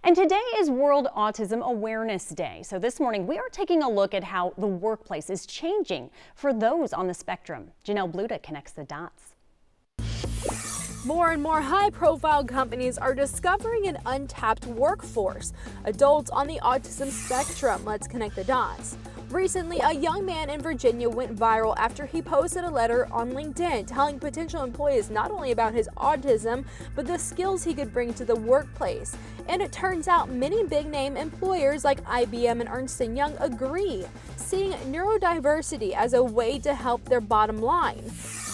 And today is World Autism Awareness Day. So this morning we are taking a look at how the workplace is changing for those on the spectrum. Janelle Bluda connects the dots. More and more high-profile companies are discovering an untapped workforce, adults on the autism spectrum. Let's connect the dots. Recently, a young man in Virginia went viral after he posted a letter on LinkedIn telling potential employees not only about his autism, but the skills he could bring to the workplace. And it turns out many big-name employers like IBM and Ernst & Young agree, seeing neurodiversity as a way to help their bottom line.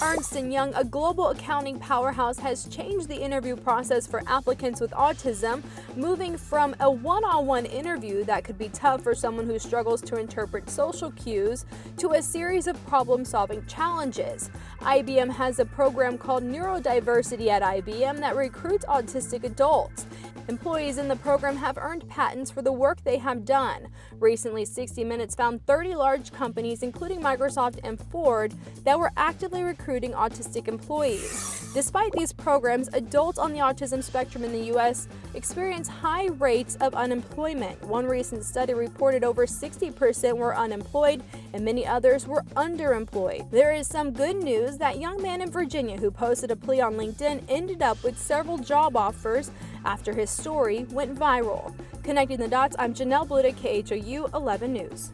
Ernst & Young, a global accounting powerhouse, has changed the interview process for applicants with autism, moving from a one-on-one interview that could be tough for someone who struggles to interpret social cues to a series of problem-solving challenges. IBM has a program called Neurodiversity at IBM that recruits autistic adults. Employees in the program have earned patents for the work they have done. Recently, 60 Minutes found 30 large companies, including Microsoft and Ford, that were actively recruiting autistic employees. Despite these programs, adults on the autism spectrum in the U.S. experience high rates of unemployment. One recent study reported over 60% were unemployed and many others were underemployed. There is some good news. That young man in Virginia who posted a plea on LinkedIn ended up with several job offers after his story went viral. Connecting the dots, I'm Janelle Bluda, KHOU 11 News.